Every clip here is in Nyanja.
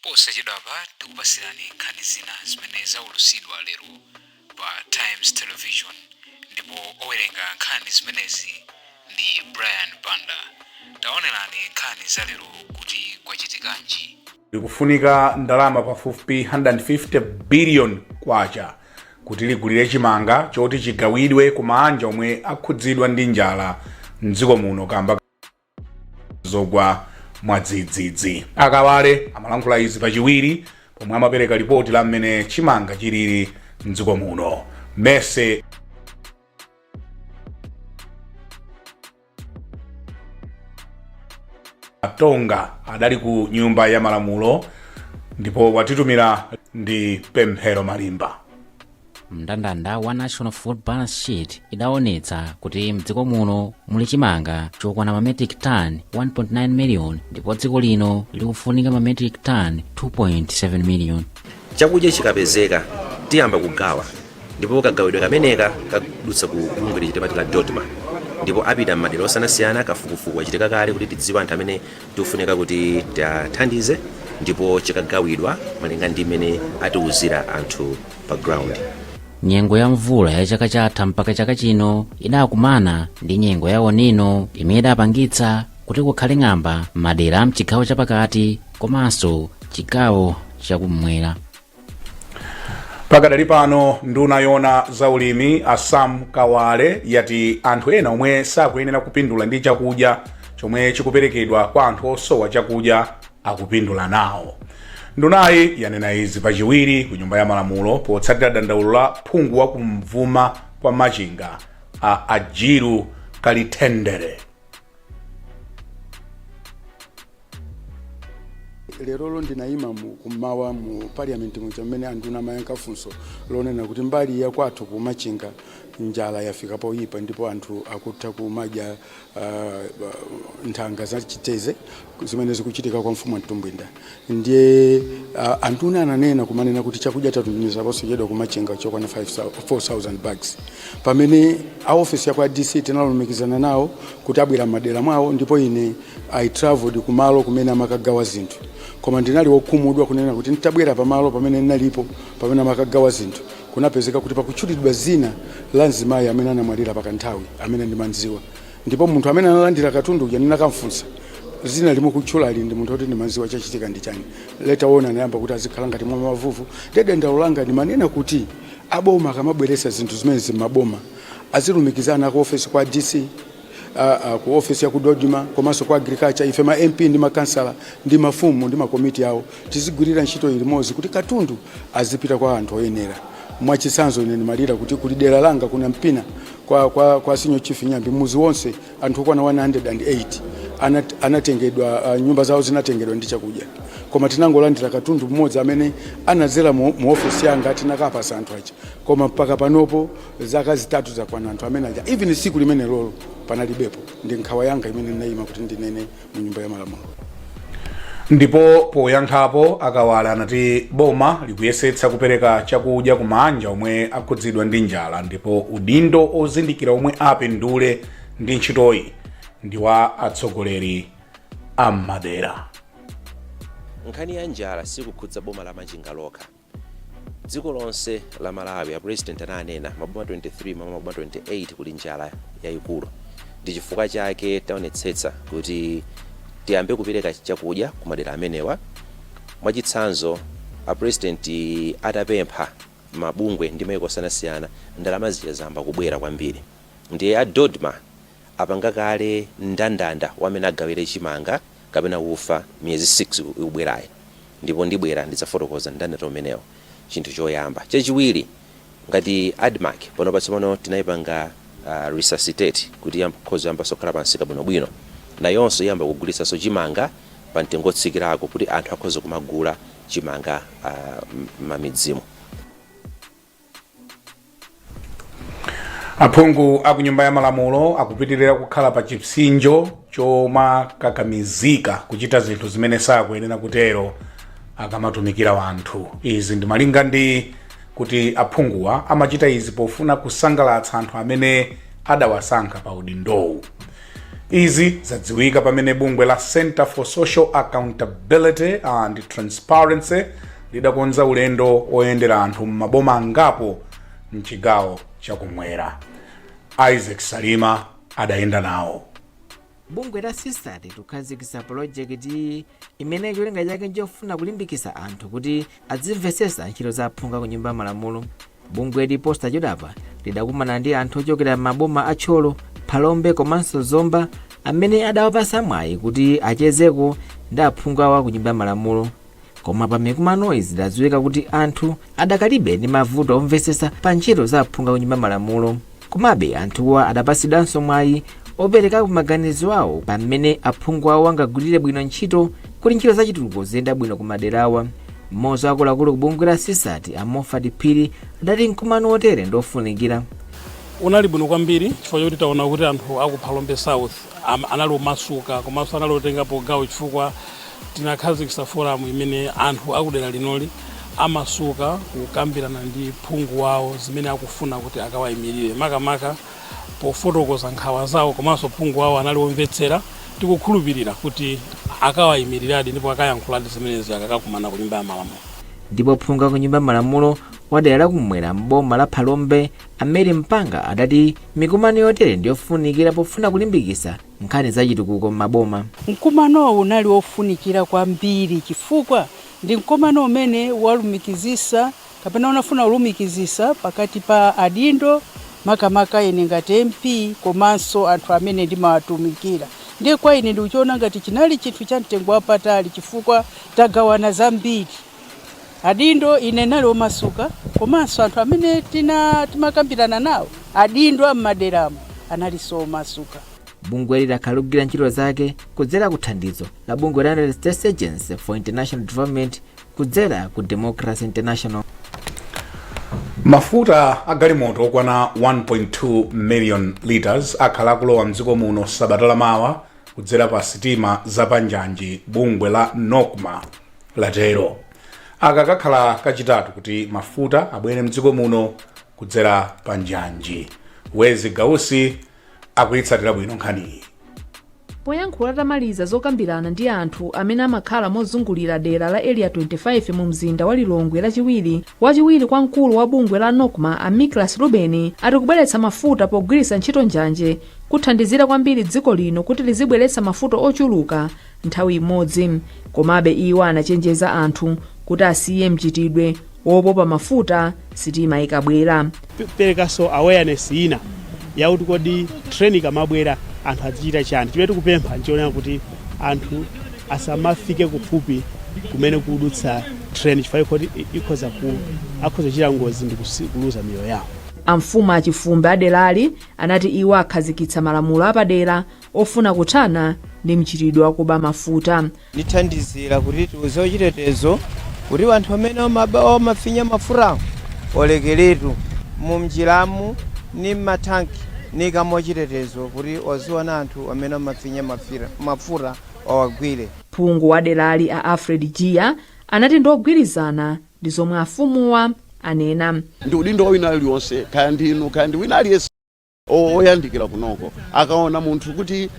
posachedwa pa tikupasirani nkhani zina zimene zaulusidwa lero pa Times Television, ndipo owerenga nkhani zimenezi ndi Brian Banda. Taonerani nkhani za lero kuti kwachitikanji. Likufunika ndalama pafupi 150 billion kwacha kuti ligulire chimanga choti chigawidwe kumanja omwe akhudzidwa ndi njala mdziko muno kamba zogwa mwadzidzidzi. Akawale amalankhula izi pachiwiri pomwe amapereka ripoti la mmene chimanga chilili mdziko muno. Mese Tonga adali ku nyumba ya malamulo ndipo watitumira ndi Pemphero Malimba. Mndandanda wa National Food Balance Sheet idaonetsa kuti mdziko muno muli chimanga chokwana metric ton 1.9 million ndipo dziko lino likufunika metric ton 2.7 million. Chakudya chikapezeka tiyamba kugawa ndipo kagawidwe kameneka kadutsa ku bungwe lichitepati la Dodma ndipo apita m'madera osiyanasiyana kafukufuku achitika kale kuti tidziwe anthu amene tikufunika kuti tithandize ndipo chikagawidwa malinga ndi mmene atiwuzira anthu pa ground. Nyengo ya mvula ya chaka chatha mpaka chaka chino idakumana ndi nyengo ya onino imene idapangitsa kuti kukhale ng'amba madera mchigawo chapakati komanso chigawo chakumwera. Pakadali pano nduna yona zaulimi Assam Kawale yati anthu ena omwe sakuyenera kupindula ndi chakudya chomwe chikuperekedwa kwa anthu osowa chakudya akupindula nawo. Ndunayi yanena izi pachiwiri ku nyumba ya malamulo potsatira dandaulo la phungu wa kumvuma kwa machinga a Ajiru Kalithendere. Lero ndinayima kumawa mu parliament muchomene anduna mayanka funso lonena kuti mbali ya kwathu ku machinga njala yafika poyipa ndipo anthu akutha kumadya nthanga za chiteze zimene zikuchitika kwa mfumu Mtumbwinda. Ndiye anduna ananena kumanena kuti chakudya tatumiza posachedwa ku machinga chokwana 4,000 bags. Pamene office ya kwa DC tinalumikizana nawo kuti abwera madera mwawo ndipo ine I traveled kumalo kumene amakagawa zinthu. Koma ndinali wokhumudwa kunena kuti nitabwera pamalo pamene ndinalipo pamene amakagawa zinthu kunapezeka kuti pakutchulidwa zina la mzimayi amene anamwalira pakanthawi amene ndimanziwa. Ndipo munthu amene analandira katundu uja ndinakamfunsa zina limwe kutchula ali ndi munthu kuti ndimanziwa chachitika ndi chani. Leta wona nayamba kuti azikhala ngati mwa mavuvu. Dede ndaulanga ndimanena kuti aboma akamabweresa zinthu zimene zimaboma azilumikizana ku office kwa DC ku office ya ku Dodma komanso kwa agriculture ife ma MP ndi makansala ndi mafumu ndi makomiti yawo tizigwirira ntchito ilimozi kuti katundu azipita kwa anthu oyenera. Mwachisanzo ine ndimalira kuti kuli dera langa kuna mpina kwa Senior Chief Nyambi muzi wonse anthu okwana 108 anatengedwa nyumba zawo zinatengedwa ndi chakudya. Koma tinangolandira katundu mmodzi amene anazera mu office yanga tinakapasa anthu achi. Koma mpaka panopo zaka zitatu zakwana anthu amene aja even siku limene lolo panalibepo. Ndi nkhawa yanga imene ndinayima kuti ndinene mu nyumba ya malamulo. Ndipo poyankhapo Akawale anati boma likuyesetsa kupereka chakudya kumanja omwe akhudzidwa ndi njala ndipo udindo ozindikira omwe apindule ndi ntchitoyi ndi wa atsogoleri a madera. Nkhani ya njala sikukhudza boma la Machinga lokha. Dziko lonse la Malawi, President ananena maboma 23 maboma 28 kuli njala yayikulu. Ndi chifukwa chake taonetsetsa kuti tiyambe kupereka chakudya ku madera amenewa. Mwachitsanzo President atapempha mabungwe ndi mayiko osiyanasiyana ndalama ziyamba kubwera kwambiri. Ndiye a Dodma apanga kale ndandanda wamene agawire chimanga kapena ufa miyezi 6 ikubwerayi. Ndipo ndibwera ndidzafotokoza ndandanda umenewo chinthu choyamba. Chachiwiri ngati ADMAC pano patsopano tinayipanga resuscitate kuti yamkhozo yamba sokhala pansi bwinobwino nayonso yamba kugulitsa chimanga pa mtengo otsikirako kuti anthu akhoza kumagula chimanga mamidzimu. Aphungu aku nyumba ya malamulo akupitirira kukhala pa chipsinjo chomakakamizika kuchita zinthu zimene sakuyenera kutero akamatumikira wanthu. Izi ndi malinga ndi kuti aphunguwa amachita izi pofuna kusangalatsa anthu amene adawasankha pa udindowu. Izi zadziwika pamene bungwe la Center for Social Accountability and Transparency lidakonza ulendo oyendera anthu m'maboma angapo mchigawo chakumwera. Isaac Salima adayenda nawo. Bungwe la sisati likhazikitsa pulojekiti imene cholinga chake njofuna kulimbikitsa anthu kuti adzimvetsetsa ntchito za aphungu ku nyumba malamulo. Bungwe liposta chodapa lidakumana ndi anthu ochokera m'maboma a Tcholo, Phalombe komanso Zomba amene adawapatsa mwayi kuti achezeko ndi aphungu awa ku nyumba malamulo. Koma pa mikumano izi zidadziwika kuti anthu adakalibe ndi mavuto omvetsetsa pa ntchito za aphungu ku nyumba malamulo. Komabe anthuwa adapatsidwanso mwayi opereka maganizo awo pamene aphungu awo angagwirire bwino ntchito kuti ntchito za chitukuko ziyenda bwino ku maderawa. Mmodzi wa akuluakulu ku bungwe la sisati Moffat Phiri adati mkumano otere ndofunikira. Unali bwino kwambiri chifukwa choti taona kuti anthu aku Phalombe South anali omasuka komanso anali otengapo gawo chifukwa tinakhazikitsa forum imene anthu akudera linoli amasuka kukambirana ndi phungu wawo zimene akufuna kuti akawayimirire makamaka pofotokoza nkhawa zawo komanso phungu wawo anali omvetsera tikukhulupirira kuti akawayimiriradi ndipo akayankhuladi zimenezi akakakumana ku nyumba ya malamulo. Ndipo phungu ku nyumba ya malamulo wadera lakumwera m'boma la Phalombe Ameri Mpanga adati mikumano yotere ndiyofunikira pofuna kulimbikitsa nkhani za chitukuko m'maboma. Mkumano unali ofunikira kwambiri chifukwa ndi mkumano umene walumikizisa kapena unafuna ulumikizisa pakati pa adindo makamaka ene ngati MP komanso anthu amene ndimawatumikira. Ndiye kwa ine ndikuchiona ngati chinali chinthu cha mtengo wapatali chifukwa tagawana zambiri. Adindo ine nali omasuka komanso anthu amene timakambirana nawo adindo ammaderamo analinso omasuka. Bungwe lidakhalukira ntchito zake kudzera ku thandizo la bungwe la United States Agency for International Development kudzera ku Democracy International. Mafuta agalimoto okwana 1.2 million liters akhala kulowa mdziko muno sabata lamawa kudzera pa sitima zapanjanji bungwe la NOCMA la Lero. Aka kakhala kachitatu kuti mafuta abwere mdziko muno kudzera panjanji. Wezi Gausi akuyitsatira bwino nkhani. Poyankhula tamaliza zokambirana ndi anthu amene amakhala mozungulira dera la area 25 mu mzinda wa Lilongwe wachiwiri kwa mkulu wa bungwe la NOCMA Amiklas Ruben ati kubweretsa mafuta pogwiritsa ntchito njanje kuthandizira kwambiri dziko lino kuti lizibweretsa mafuta ochuluka nthawi imodzi. Komabe iwo anachenjeza anthu kuti asiye mchitidwe wopopa mafuta sitima ikabwera. Perekaso awareness ina yakuti kodi train ikamabwera anthu azichita chani. Chimene tikupempha nchiona kuti anthu asamafike kufupi kumene kudutsa train chifukwa kuti akhoza kuchita ngozi ndi kuluza miyoyo yawo. Amfumu achifumbe adelali anati iwo akhazikitsa malamulo apadera ofuna kuthana ndi mchitidwe wakuba mafuta. Lithandizira kuti tiuze chitetezo kuti anthu amene amafinya mafuta olekeretu mu mjiramu ni matanki ni kamo chitetezo kuti oziona anthu amene amafinya mafuta awagwire. Phungu wadelali a Alfred Gia anati ndogwirizana ndi zomwe afumuwa anena. Ndi udindo wina aliyonse kaya ndinu kaya ndi wina aliyese oyandikira kunoko akaona munthu kuti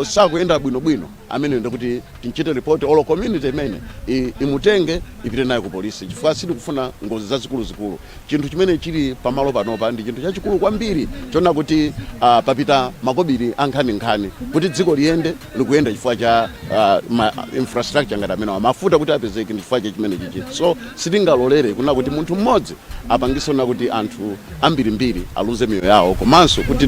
sakuyenda bwinobwino amene ndi kuti tinchite report all community imene imutenge ipite naye ku polisi chifukwa sili kufuna ngozi zazikulu. Chinthu chimene chili pamalo panopa ndi chinthu chachikulu kwambiri chona kuti papita makobiri ankhani kuti dziko liyende likuyenda chifukwa cha infrastructure ngati amene mafuta kuti apezeke ndi chifukwa cha chimene chichi. So sitingalolere kuna kuti munthu mmodzi apangise na kuti anthu ambirimbiri aluze miyoyo yawo komanso kuti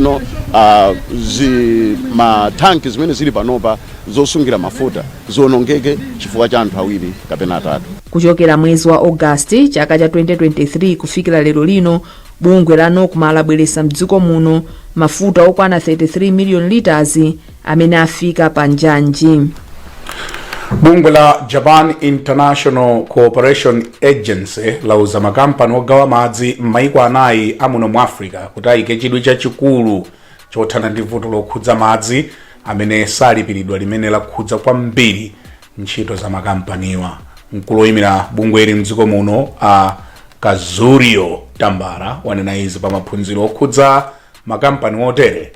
matanki zimene zili panopa zosungira mafuta zonongeke chifukwa cha anthu awiri kapena atatu. Kuchokera mwezi wa August chaka cha 2023 kufikira lero lino bungwe la NOCMA labweretsa mdziko muno mafuta okwana 33 million liters amene afika panjanji. Bungwe la Japan International Cooperation Agency lauza makampani ogawa madzi m'maiko anayi amuno mu Africa kuti ayike chidwi chachikulu chothana ndi vuto lokhudza madzi amene salipiridwa limene lakhudza kwambiri ntchito za makampaniwa. Mkulu oyimira bungweli mdziko muno a Kazurio Tambara wanena izi pa maphunziro okhudza makampani otere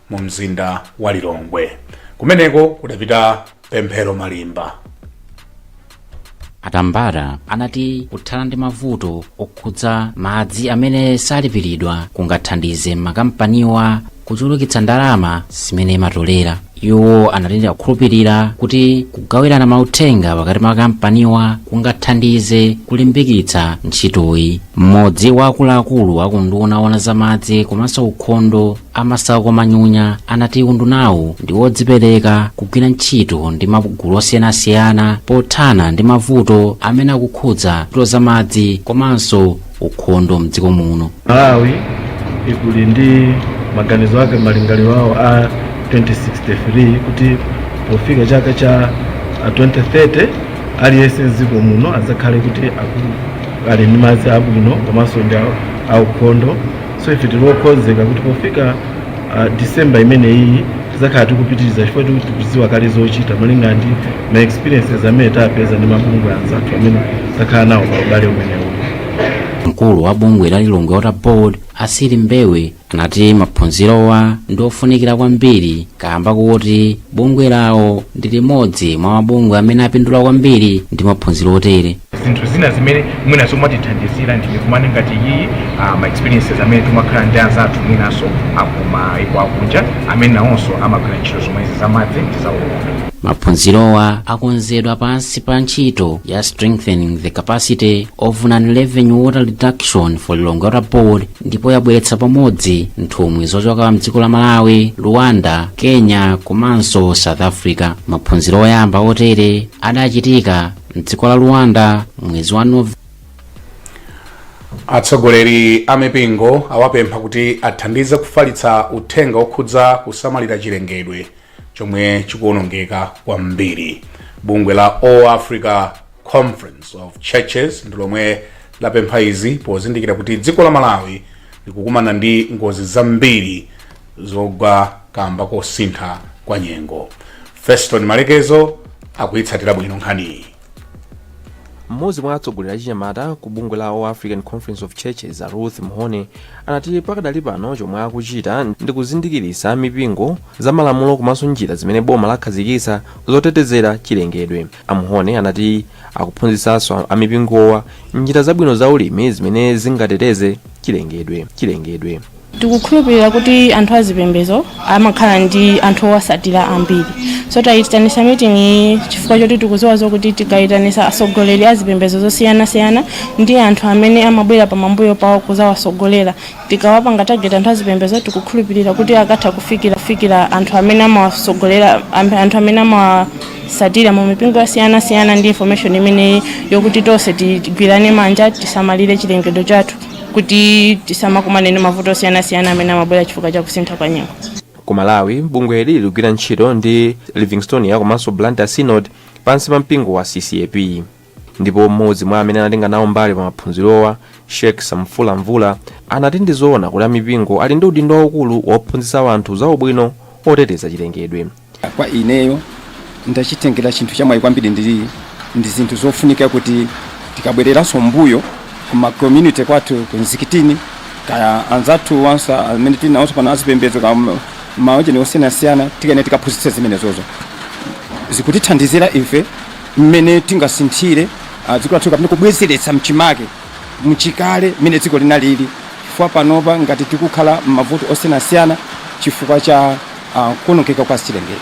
mu mzinda wa Lilongwe. kumeneko kudapita pemphero malimba. Atambara anati kuthana ndi mavuto okhudza madzi amene salipiridwa kungathandize makampaniwa kuchulukitsa ndalama zimene matolera. Iwo anatenda kukhulupirira kuti kugawirana mauthenga pakati pa makampaniwa kungathandize kulimbikitsa ntchitoyi. Mmodzi wa akuluakulu akunduna ona za madzi komanso ukhondo amasako manyunya anati undunawu ndi wodzipereka kugwira ntchito ndi magulu osiyanasiyana pothana ndi mavuto amene akukhudza ntchito za madzi komanso ukhondo mdziko muno. Malawi ikuli ndi maganizo ake malingaliro awo a 2063 kuti pofika chaka cha 2030 aliyense mdziko muno azakhale kuti ali ndi madzi abwino komanso ndi aukhondo. So ife tilokhozeka kuti pofika December imeneyi tizakhala tikupitiriza chifukwa tikudziwa kale zochita malinga ndi ma experiences amene tapeza ndi mabungwe anzathu amene takhala nawo pa ubale umenewu. Mkulu wa bungwe la Lilongwe Water Board Asili Mbewe anati maphunzirowa ndi ofunikira kwambiri kamba kuti bungwe lawo ndi limodzi mwa mabungwe amene apindula kwambiri ndi maphunziro otere. Zinthu zina zimene mwina zomatithandizira ndi kumane ngati iyi ma experiences amene timakhala ndi anzathu mwinaso akumayiko akunja amene nawonso amagwira ntchito zomwezi zamadzi ndi zaukhondo. Maphunzirowa akonzedwa pansi pa ntchito ya Strengthening the Capacity of Non-Revenue Water Reduction for Lilongwe Water Board ndipo yabweretsa pamodzi nthumwi zochoka mdziko la Malawi, Rwanda, Kenya komanso South Africa. Maphunziro oyamba otere adachitika mdziko la Rwanda mwezi wa Novemba. Atsogoleri amipingo awapempha kuti athandize kufalitsa uthenga okhudza kusamalira chilengedwe chomwe chikuonongeka kwambiri. Bungwe la All Africa Conference of Churches ndi lomwe lapempha izi pozindikira kuti dziko la Malawi likukumana ndi ngozi zambiri zogwa kamba kosintha kwa nyengo. Feston Malekezo akuyitsatira bwino nkhani. Mmodzi mwa atsogoleri achinyamata ku bungwe la All African Conference of Churches Ruth Mhone anati pakadali pano chomwe akuchita ndi kuzindikirisa mipingo za malamulo komanso njira zimene boma lakhazikitsa zotetezera chilengedwe. Amhone anati akuphunzitsanso amipingowa njira zabwino za ulimi zimene zingateteze chilengedwe. Tikukhulupirira kuti anthu azipembedzo amakhala ndi anthu owasatira ambiri. So tayitanisa meeting chifukwa choti tikuziwa zokuti tikayitanisa atsogoleri azipembedzo zosiyanasiyana ndi anthu amene amabwera pamambuyo pawo kuzawasogolera. Tikawapanga target anthu azipembedzo tikukhulupirira kuti akatha kufikira anthu amene amawasogolera, anthu amene amawasatira mu mipingo yosiyanasiyana ndi information imene yokuti tonse tigwirane manja tisamalire chilengedwe chathu kuti tisamakumane ndi mavuto osiyanasiyana amene amabwera chifukwa cha kusintha kwa nyengo. Ku Malawi bungwe hili likugwira ntchito ndi Livingstone komanso Banda Synod pansi pa mpingo wa CCAP. Ndipo mmodzi mwa amene anatenga nawo mbali pa maphunzirowa Sheikh Samfula Mvula anati ndi zoona kuti amipingo ali ndi udindo waukulu wophunzitsa anthu za ubwino oteteza chilengedwe. Kwa ineyo ndachitengera chinthu chamwayi kwambiri ndi zinthu zofunika kuti tikabwereranso mbuyo kuma community kwathu ku mzikitini kaya anzathu wansa amene tinawonso pano azipembedzo kama maocheni osiyanasiyana tikene tikaphunzitsa zimene zozo zikutithandizira ife mmene tingasinthire dziko lathu kapena kubwezeretsa mchimake mchikale mmene dziko linalili chifukwa panopa ngati tikukhala mavuto osiyanasiyana chifukwa cha kuonongeka kwa chilengedwe.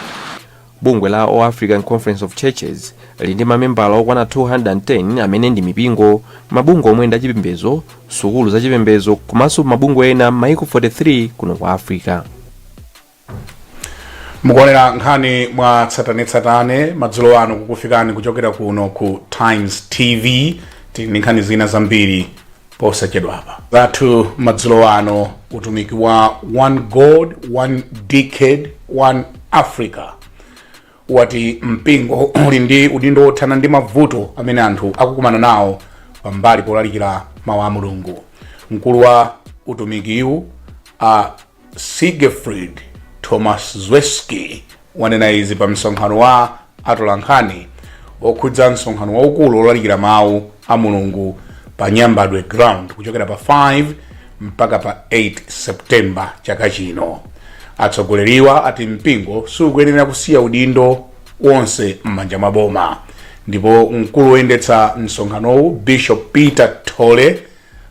Bungwe la All African Conference of Churches lili ndi mamembala okwana 210 amene ndi mipingo, mabungwe omwe ndi achipembedzo, sukulu za chipembedzo komanso mabungwe ena maiko 43 kuno kwa Africa. Mukuonera nkhani mwa tsatanetsatane madzulo ano kukufikani kuchokera kuno ku Times TV. Tili nkhani zina zambiri posachedwapa. Zathu madzulo ano utumiki wa One God, One Decade, One Africa. Wati mpingo uli ndi udindo othana ndi mavuto amene anthu akukumana nawo pambali polalikira mawu a Mulungu. Mkulu wa utumikiwu Siegfried Thomas Zweski wanena izi pa msonkhano wa atola nkhani okhudza msonkhano waukulu olalikira mawu a Mulungu pa Nyambadwe Ground kuchokera pa 5 mpaka pa 8 September chaka chino. atsogoleriwa ati mpingo sukuyenera kusiya udindo wonse m'manja mwa boma. Ndipo mkulu woyendetsa msonkhanowu Bishop Peter Tole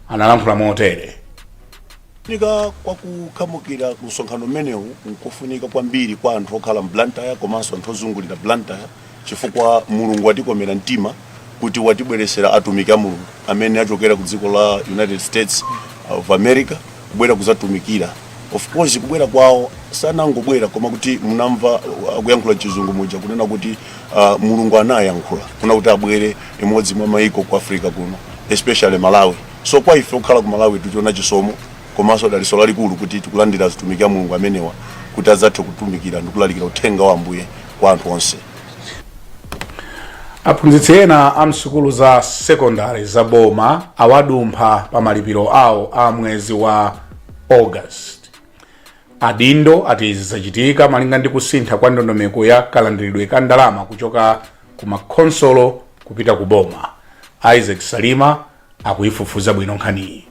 analankhula motere. Nika kwa kukhamukira msonkhano umenewu nkufunika kwambiri kwa anthu okhala Blantyre komanso anthu ozungulira Blantyre chifukwa Mulungu watikomera mtima kuti watibweresera atumiki a Mulungu amene achokera ku dziko la United States of America kubwera kuzatumikira. Of course kubwera kwawo sanangobwera koma kuti munamva kuyankhula chizungu muja kunena kuti Mulungu anayankhula kuna kuti abwere imodzi mwa mayiko ku Africa kuno, especially Malawi. So kwa ife okhala ku Malawi tuchiona chisomo komanso daliso lalikulu kuti tikulandira atumiki a Mulungu amenewa kuti azathe kutumikira ndi kulalikira uthenga wa Ambuye kwa anthu onse. Aphunzitsi ena a msukulu za sekondari za boma awadumpha pa malipiro awo a mwezi wa August. Adindo ati izi zachitika malinga ndi kusintha kwa ndondomeko ya kalandiridwe ka ndalama kuchoka ku makonsolo kupita ku boma. Isaac Salima akuifufuza bwino nkhani.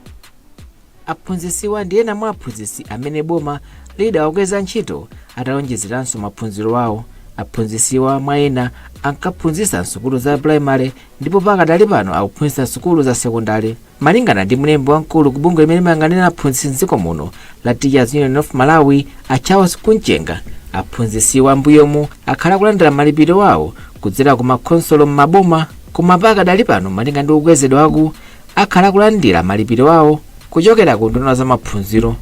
Aphunzitsiwa ndi ena mwa aphunzitsi amene boma lidawakweza ntchito atalonjezeranso maphunziro awo. Aphunzitsiwa mwa ena ankaphunzitsa nsukulu za primary ndipo pakadali pano akuphunzitsa nsukulu za sekondari. Malingana ndi mlembi wamkulu ku bungwe limene limayang'anira aphunzitsi m'dziko muno la Teachers Union of Malawi a Charles Kunchenga, aphunzitsiwa mbuyomu akhala kulandira malipiro awo kudzera ku makonsolo m'maboma, koma pakadali pano malinga ndi kukwezedwa aku akhala kulandira malipiro awo kuchokera ku nduna za maphunziro.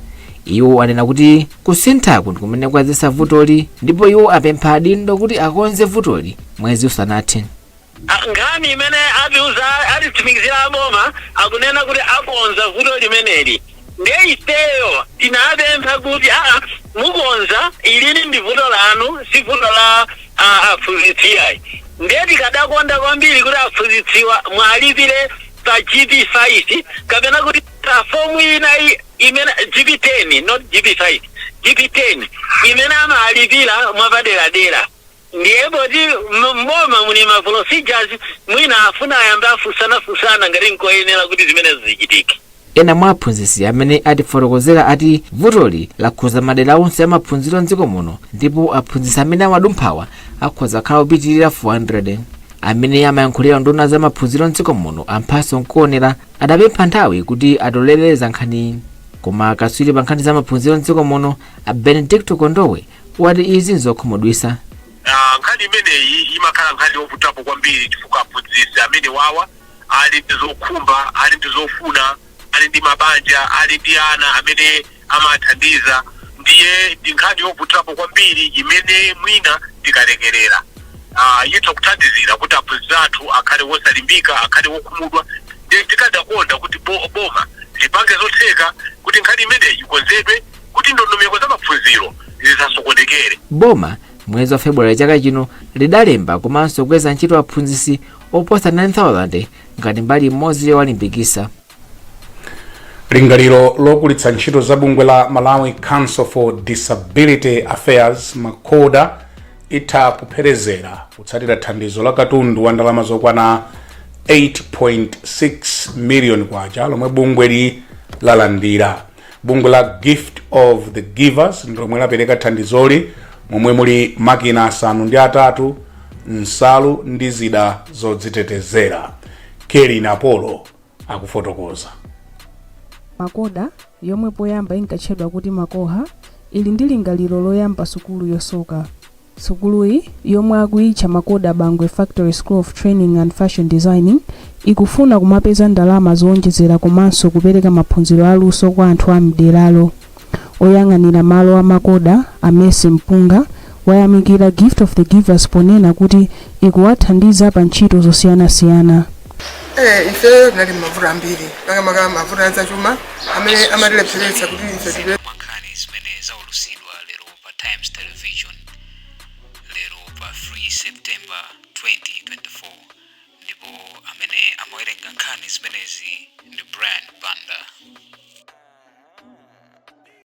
Iwo anena kuti kusinthaku ndi kumene kwazisa vutoli ndipo iwo apempha adindo kuti akonze vutoli mwezi usanathe. Nkhani imene atitumikizira boma akunena kuti akonza vuto limeneli. Ndiye ifeyo tinapempha kuti mukonza ilili ndi vuto lanu si vuto la aphunzitsiwa. Ndiye tikadakonda kwambiri kuti aphunzitsiwa mwalipire pa GP5 kapena kuti fomu ina imene GP10 not GP5 GP10 imene amalipira mwapaderadera. Ndiye poti mboma muli ma procedures mwina afuna ayambe afusana ngati nkoyenera kuti zimene zichitike. Ena mwa aphunzitsi amene atifotokozera ati vutoli lakhuza madera onse amaphunziro m'dziko muno ndipo aphunzitsi amene amadumphawa akhoza khala kupitirira 400. Amene amayankhulira nduna za maphunziro m'dziko muno amphaso nkuonera adapempha nthawi kuti atolereza nkhani. Koma akatswiri pa nkhani za maphunziro m'dziko muno a Benedicto Kondowe wati izi nzokhumudwitsa. Nkhani imeneyi imakhala nkhani yovutapo kwambiri chifukwa aphunzitsi amene wawa ali ndi zokhumba, ali ndi zofuna, ali ndi mabanja, ali ndi ana amene amathandiza. Ndiye ndi nkhani yovutapo kwambiri imene mwina tikalekerera yitha kuthandizira kuti aphunzitsi athu akhale wosalimbika, akhale wokhumudwa. Ndiye tikadakonda kuti boma lipange zotheka kuti nkhani imeneyi ikonzedwe kuti ndondomeko za maphunziro zisasokonekere. Boma mwezi wa Februwale chaka chino lidalemba komanso kukweza ntchito aphunzitsi oposa 9,000 ngati mbali imodzi yowalimbikitsa. Lingaliro lokulitsa ntchito za bungwe la Malawi Council for Disability Affairs makoda itha kupherezera kutsatira thandizo la katundu wa ndalama zokwana 8.6 million kwacha lomwe bungweli lalandira. Bungwe la Gift of the Givers ndilomwe lapereka thandizoli momwe muli makina 5 nsalu ndi zida zodzitetezera. Kelly na Apollo akufotokoza. Makoda yomwe poyamba inkatchedwa kuti makoha ili ndi lingaliro loyamba sukulu yosoka. Sukuluyi yomwe akuitcha Makoda Bangwe Factory School of Training and Fashion Designing ikufuna kumapeza ndalama zowonjezera komanso kupereka maphunziro aluso kwa anthu a mderalo. Oyang'anira malo a Makoda Amesi Mpunga wayamikira Gift of the Givers ponena kuti ikuwathandiza pa ntchito zosiyanasiyana. Ife tinali mavuto ambiri makamaka mavuto anzachuma amene amatilepheretsa kuti ife tibe. Nkhani zimene zaulusidwa lero pa Times Television lero pa 3 September 2024 ndipo amene amawerenga nkhani zimenezi ndi Banda.